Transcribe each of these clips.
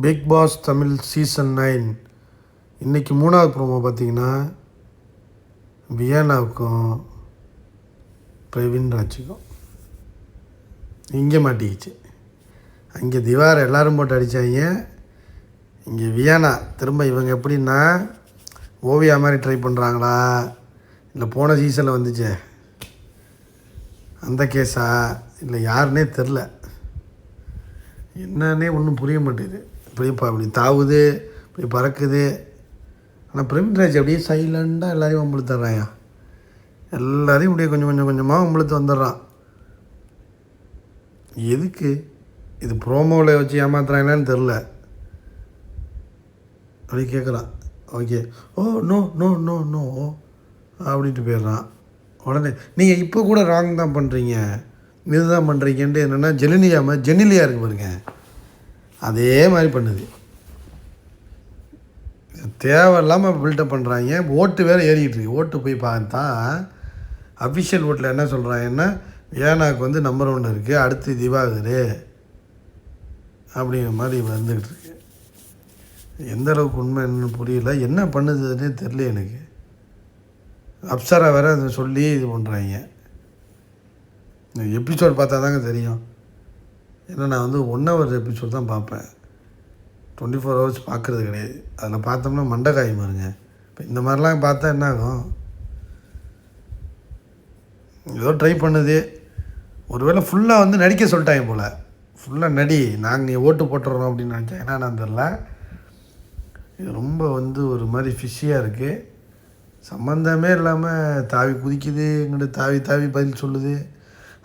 Big pass Tamil season 9 இன்றைக்கி 3வது promo பார்த்தீங்கன்னா வியானாவுக்கும் பிரவீன் ராஜுக்கும் இங்கே மாட்டிக்கிச்சு. அங்கே திவாரை எல்லோரும் போட்டு அடித்தாங்க. இங்கே வியானா திரும்ப இவங்க எப்படின்னா ஓவியா மாதிரி ட்ரை பண்ணுறாங்களா இல்லை போன சீசனில் வந்துச்சே அந்த கேஸா இல்லை யாருன்னே தெரில. என்னன்னே ஒன்றும் புரிய மாட்டேங்குது. இப்படி தாவுது, இப்படி பறக்குது. ஆனால் பிரவீன்ராஜ் அப்படியே சைலண்டாக எல்லாரையும் வம்பளுத்துறாயா. எல்லாரையும் அப்படியே கொஞ்சம் கொஞ்சமாக வம்பளுத்து வந்துடுறான். எதுக்கு இது ப்ரோமோவில் வச்சு ஏமாத்துறாங்களான்னு தெரில. அப்படி கேட்குறான். Okay, oh no no no no அப்படின்ட்டு போயிடுறான். உடனே நீங்கள் இப்போ கூட ராங் தான் பண்ணுறீங்க, இதுதான் பண்ணுறீங்கன்ட்டு என்னென்னா ஜெனிலியா இருக்கு பாருங்க, அதே மாதிரி பண்ணுது. தேவையில்லாமல் பில்டப் பண்ணுறாங்க. ஓட்டு வேறு ஏறிக்கிட்டு இருக்கு. ஓட்டு போய் பார்த்தா அஃபிஷியல் ஓட்டில் என்ன சொல்கிறாங்கன்னா வியானாவுக்கு வந்து நம்பர் 1 இருக்குது, அடுத்து திவாகர் அப்படிங்கிற மாதிரி வந்துக்கிட்டு இருக்கு. எந்த அளவுக்கு உண்மை என்னன்னு புரியல. என்ன பண்ணுதுன்னே தெரியல எனக்கு. அப்சரா வேறு அதை சொல்லி இது பண்ணுறாங்க. இந்த எபிசோட் பார்த்தா தாங்க தெரியும். ஏன்னா நான் வந்து 1 hour எபிசோட் தான் பார்ப்பேன், 24 hours பார்க்குறது கிடையாது. அதில் பார்த்தோம்னா மண்டைக்காய் பாருங்க. இப்போ இந்த மாதிரிலாம் பார்த்தா என்ன ஆகும்? ஏதோ ட்ரை பண்ணுது. ஒருவேளை ஃபுல்லாக வந்து நடிக்க சொல்லிட்டாங்க போல். ஃபுல்லாக நடி, நாங்கள் நீ ஓட்டு போட்டுறோம் அப்படின்னு நினச்சேன். என்னன்னு தெரில. இது ரொம்ப வந்து ஒரு மாதிரி ஃபிஷியாக இருக்குது. சம்மந்தமே இல்லாமல் தாவி குதிக்குது, எங்கிட்ட தாவி தாவி பதில் சொல்லுது.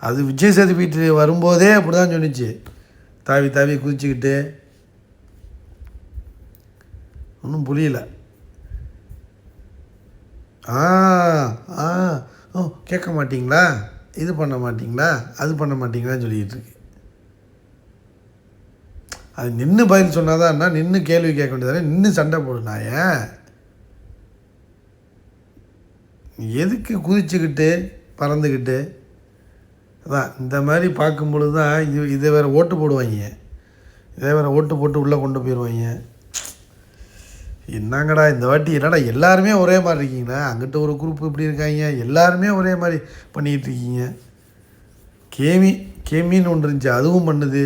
அது விஜய் சேதுபதி வரும்போதே அப்படி தான் சொன்னிச்சு, தாவி தாவி குதிச்சுக்கிட்டு. ஒன்றும் புரியல. ஓ கேட்க மாட்டிங்களா, இது பண்ண மாட்டிங்களா, அது பண்ண மாட்டிங்களான்னு சொல்லிக்கிட்டு இருக்கு. அது நின்று பதில் சொன்னாதான்னா நின்று கேள்வி கேட்க வேண்டியதானே, நின்று சண்டை போடுனாய. எதுக்கு குதிச்சுக்கிட்டு பறந்துக்கிட்டு? அதான் இந்த மாதிரி பார்க்கும்பொழுது தான் இதை வேறு ஓட்டு போடுவாங்க, இதே வேறு ஓட்டு போட்டு உள்ளே கொண்டு போயிடுவாங்க. என்னங்கடா இந்த வாட்டி என்னடா எல்லாருமே ஒரே மாதிரி இருக்கீங்களா? அங்கிட்ட ஒரு குரூப் இப்படி இருக்காங்க, எல்லாருமே ஒரே மாதிரி பண்ணிக்கிட்டு இருக்கீங்க. கேமின்னு ஒன்று இருந்துச்சு, அதுவும் பண்ணுது.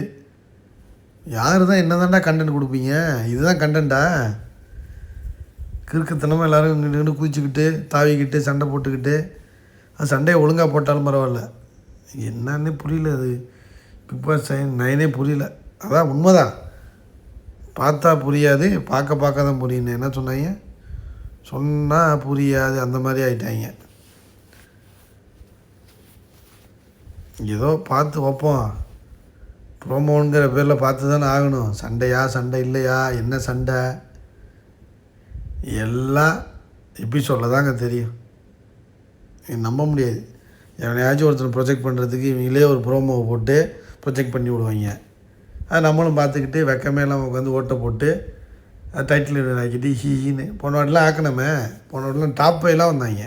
யார் தான் என்ன தான்டா கண்டென்ட் கொடுப்பீங்க? இதுதான் கண்டென்ட்டா? கிறுக்குத்தனமாக எல்லோரும் நின்று குதிச்சுக்கிட்டு தாவிக்கிட்டு சண்டை போட்டுக்கிட்டு. அது சண்டையை ஒழுங்காக போட்டாலும் பரவாயில்ல. என்னன்னே புரியல. அது பிக் பாஸ் 9 புரியல. அதான் உண்மைதான், பார்த்தா புரியாது, பார்க்க தான் புரியணும். என்ன சொன்னாங்க, சொன்னால் புரியாது, அந்த மாதிரி ஆகிட்டாங்க. ஏதோ பார்த்து வைப்போம், ப்ரோமோங்கிற பேரில் பார்த்து தானே ஆகணும். சண்டையா சண்டை இல்லையா, என்ன சண்டை, எல்லாம் எபிசோடில் தாங்க தெரியும். நம்ப முடியாது. எவனையாச்சும் ஒருத்தர் ப்ரொஜெக்ட் பண்ணுறதுக்கு இவங்களே ஒரு ப்ரோமோவை போட்டு ப்ரொஜெக்ட் பண்ணி விடுவாங்க. அது நம்மளும் பார்த்துக்கிட்டு வெக்கமே இல்லாமல் உட்காந்து ஓட்டை போட்டு டைட்டில் ஆக்கிட்டு ஹீன்னு போன வாட்டிலாம் ஆக்கணுமே. போன வாட்டிலாம் டாப் 5 வந்தாங்க.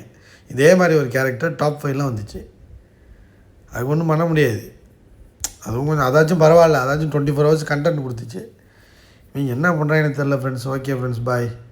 இதே மாதிரி ஒரு கேரக்டர் டாப் 5 வந்துச்சு. அது ஒன்றும் பண்ண முடியாது. அதுவும் கொஞ்சம் அதாச்சும் பரவாயில்ல, அதாச்சும் 24 hours கண்டென்ட் கொடுத்துச்சு. இவங்க என்ன பண்ணுறாங்கன்னு தெரில ஃப்ரெண்ட்ஸ். ஓகே ஃப்ரெண்ட்ஸ், பாய்.